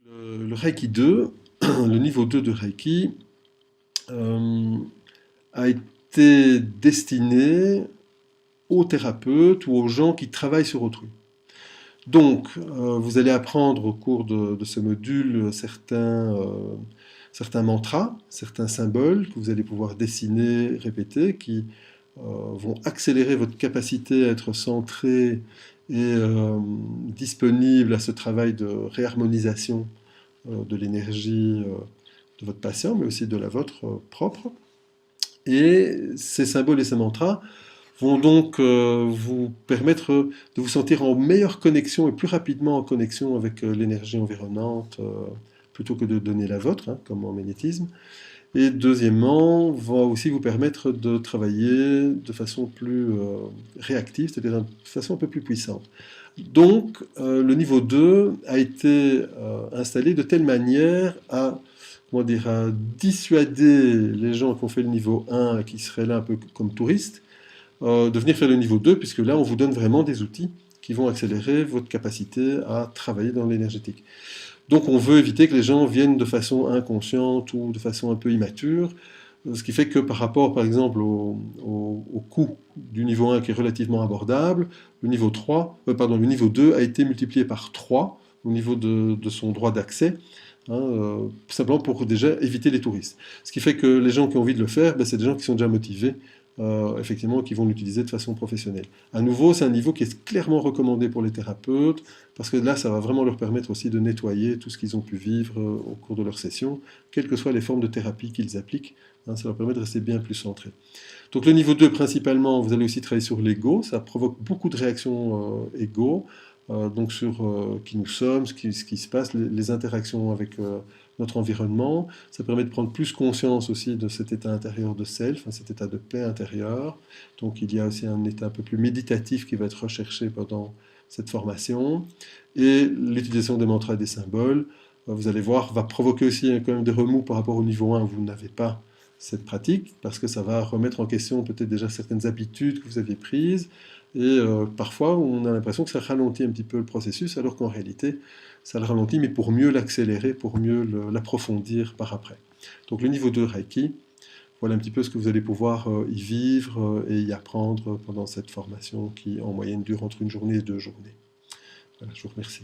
Le Reiki 2, le niveau 2 de Reiki, euh, a été destiné aux thérapeutes ou aux gens qui travaillent sur autrui. Donc, vous allez apprendre au cours de ce module certains mantras, certains symboles que vous allez pouvoir dessiner, répéter, qui vont accélérer votre capacité à être centré et disponible à ce travail de réharmonisation de l'énergie de votre patient, mais aussi de la vôtre propre. Et ces symboles et ces mantras vont donc vous permettre de vous sentir en meilleure connexion et plus rapidement en connexion avec l'énergie environnante, plutôt que de donner la vôtre, hein, comme en magnétisme. Et deuxièmement, va aussi vous permettre de travailler de façon plus réactive, c'est-à-dire de façon un peu plus puissante. Donc, le niveau 2 a été installé de telle manière à, comment dire, à dissuader les gens qui ont fait le niveau 1 et qui seraient là un peu comme touristes, de venir faire le niveau 2, puisque là, on vous donne vraiment des outils qui vont accélérer votre capacité à travailler dans l'énergétique. Donc, on veut éviter que les gens viennent de façon inconsciente ou de façon un peu immature, ce qui fait que par rapport, par exemple, au coût du niveau 1 qui est relativement abordable, le niveau 2 a été multiplié par 3 au niveau de son droit d'accès, hein, simplement pour déjà éviter les touristes. Ce qui fait que les gens qui ont envie de le faire, ben, c'est des gens qui sont déjà motivés, effectivement, qui vont l'utiliser de façon professionnelle. À nouveau, c'est un niveau qui est clairement recommandé pour les thérapeutes, parce que là, ça va vraiment leur permettre aussi de nettoyer tout ce qu'ils ont pu vivre au cours de leur session, quelles que soient les formes de thérapie qu'ils appliquent, hein, ça leur permet de rester bien plus centrés. Donc le niveau 2, principalement, vous allez aussi travailler sur l'ego, ça provoque beaucoup de réactions ego, donc sur qui nous sommes, ce qui se passe, les interactions avec notre environnement. Ça permet de prendre plus conscience aussi de cet état intérieur de self, hein, cet état de paix intérieure. Donc il y a aussi un état un peu plus méditatif qui va être recherché pendant cette formation. Et l'utilisation des mantras et des symboles, vous allez voir, va provoquer aussi quand même des remous par rapport au niveau 1 où vous n'avez pas cette pratique, parce que ça va remettre en question peut-être déjà certaines habitudes que vous aviez prises, et parfois on a l'impression que ça ralentit un petit peu le processus, alors qu'en réalité ça le ralentit, mais pour mieux l'accélérer, pour mieux l'approfondir par après. Donc le niveau 2 Reiki, voilà un petit peu ce que vous allez pouvoir y vivre et y apprendre pendant cette formation qui en moyenne dure entre une journée et 2 journées. Voilà, je vous remercie.